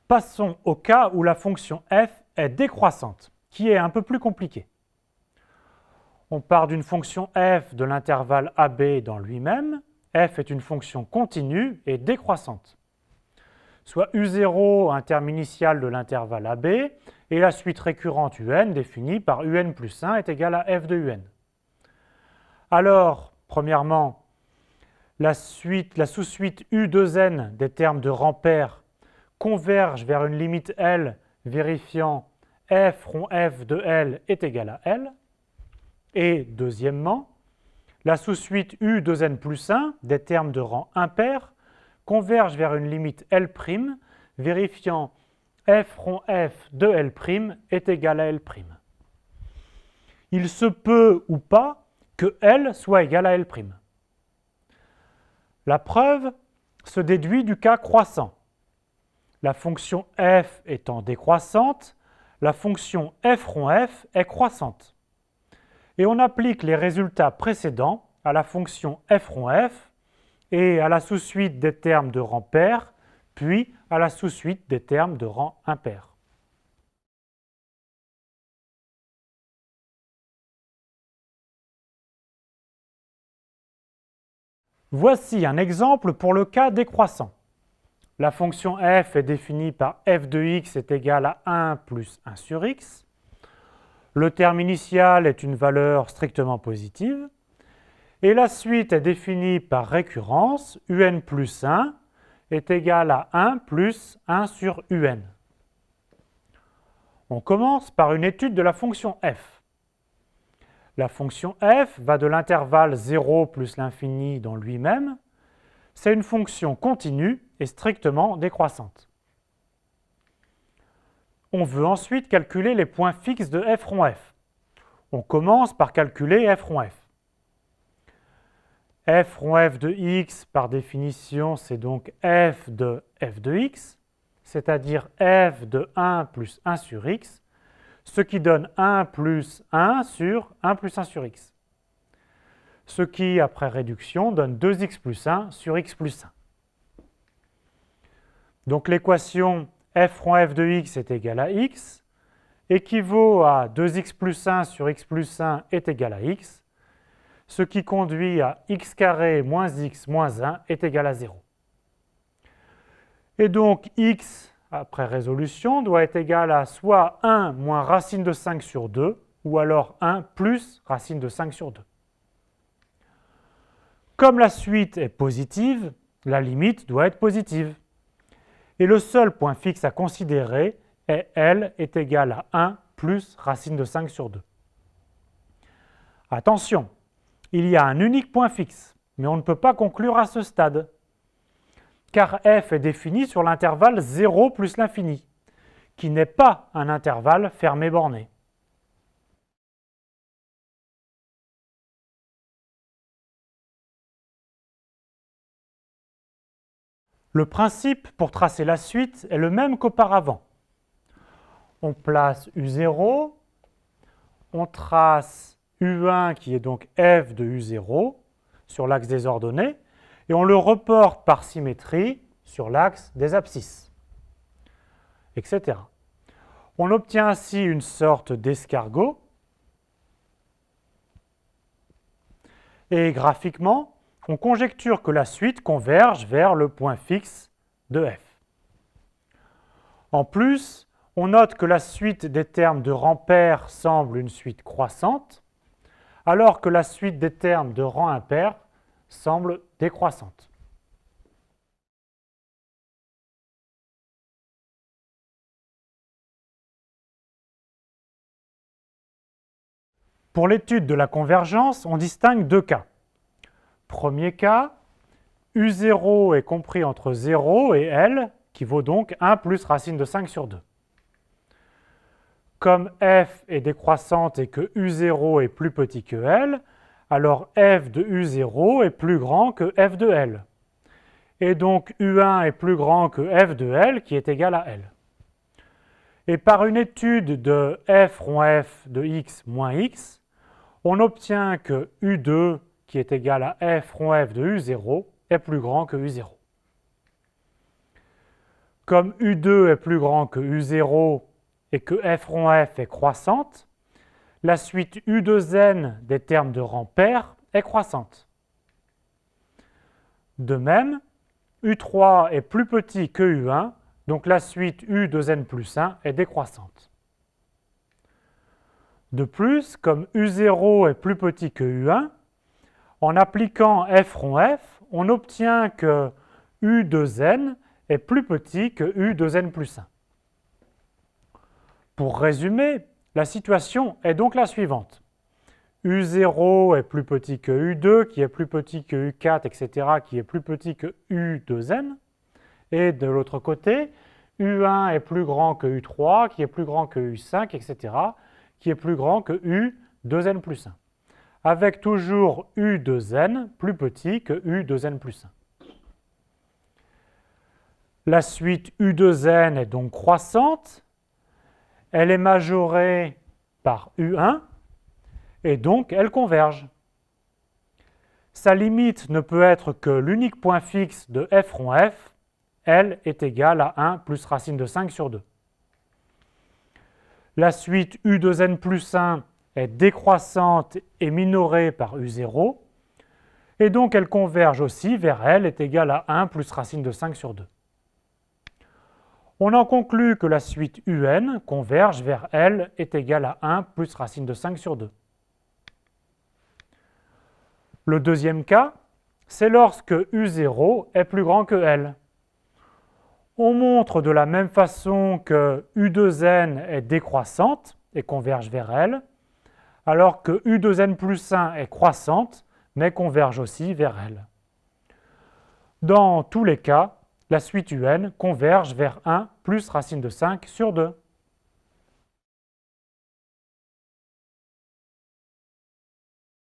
Passons au cas où la fonction f est décroissante, qui est un peu plus compliqué. On part d'une fonction f de l'intervalle AB dans lui-même. F est une fonction continue et décroissante. Soit U0, un terme initial de l'intervalle AB, et la suite récurrente UN définie par UN plus 1 est égale à f de UN. Alors, premièrement, la sous-suite U2N des termes de rang pair converge vers une limite L vérifiant f rond f de L est égal à L. Et deuxièmement, la sous-suite U2N plus 1 des termes de rang impair converge vers une limite L' vérifiant f rond f de L' est égal à L'. Il se peut ou pas que L soit égal à L'. La preuve se déduit du cas croissant. La fonction f étant décroissante, la fonction f rond f est croissante. Et on applique les résultats précédents à la fonction f rond f et à la sous-suite des termes de rang pair, puis à la sous-suite des termes de rang impair. Voici un exemple pour le cas décroissant. La fonction f est définie par f de x est égal à 1 plus 1 sur x. Le terme initial est une valeur strictement positive. Et la suite est définie par récurrence, un plus 1 est égal à 1 plus 1 sur un. On commence par une étude de la fonction f. La fonction f va de l'intervalle 0 plus l'infini dans lui-même. C'est une fonction continue et strictement décroissante. On veut ensuite calculer les points fixes de f rond f. On commence par calculer f rond f. F rond f de x, par définition, c'est donc f de x, c'est-à-dire f de 1 plus 1 sur x, ce qui donne 1 plus 1 sur 1 plus 1 sur x. Ce qui, après réduction, donne 2x plus 1 sur x plus 1. Donc l'équation f rond f de x est égale à x, équivaut à 2x plus 1 sur x plus 1 est égal à x, ce qui conduit à x carré moins x moins 1 est égal à 0. Et donc x, après résolution, doit être égal à soit 1 moins racine de 5 sur 2, ou alors 1 plus racine de 5 sur 2. Comme la suite est positive, la limite doit être positive. Et le seul point fixe à considérer est L est égal à 1 plus racine de 5 sur 2. Attention, il y a un unique point fixe, mais on ne peut pas conclure à ce stade, car f est défini sur l'intervalle 0 plus l'infini, qui n'est pas un intervalle fermé borné. Le principe pour tracer la suite est le même qu'auparavant. On place U0, on trace U1 qui est donc f de U0 sur l'axe des ordonnées et on le reporte par symétrie sur l'axe des abscisses, etc. On obtient ainsi une sorte d'escargot et graphiquement, on conjecture que la suite converge vers le point fixe de f. En plus, on note que la suite des termes de rang pair semble une suite croissante, alors que la suite des termes de rang impair semble décroissante. Pour l'étude de la convergence, on distingue deux cas. Premier cas, U0 est compris entre 0 et L, qui vaut donc 1 plus racine de 5 sur 2. Comme f est décroissante et que U0 est plus petit que L, alors f de U0 est plus grand que f de L. Et donc U1 est plus grand que f de L, qui est égal à L. Et par une étude de f rond f de x moins x, on obtient que U2, qui est égal à f rond f de U0, est plus grand que U0. comme U2 est plus grand que U0 et que f rond f est croissante, la suite U2n des termes de rang pair est croissante. De même, U3 est plus petit que U1, donc la suite U2n plus 1 est décroissante. De plus, comme U0 est plus petit que U1, en appliquant f rond f, on obtient que U2n est plus petit que U2n plus 1. Pour résumer, la situation est donc la suivante. U0 est plus petit que U2, qui est plus petit que U4, etc., qui est plus petit que U2n. Et de l'autre côté, U1 est plus grand que U3, qui est plus grand que U5, etc., qui est plus grand que U2n plus 1. Avec toujours U2n plus petit que U2n plus 1. La suite U2n est donc croissante. Elle est majorée par U1 et donc elle converge. Sa limite ne peut être que l'unique point fixe de f rond f, L est égal à 1 plus racine de 5 sur 2. La suite U2n plus 1 est décroissante et minorée par U0, et donc elle converge aussi vers L est égal à 1 plus racine de 5 sur 2. On en conclut que la suite UN converge vers L est égal à 1 plus racine de 5 sur 2. Le deuxième cas, c'est lorsque U0 est plus grand que L. On montre de la même façon que U2n est décroissante et converge vers L, alors que U2n plus 1 est croissante, mais converge aussi vers L. Dans tous les cas, la suite UN converge vers 1 plus racine de 5 sur 2.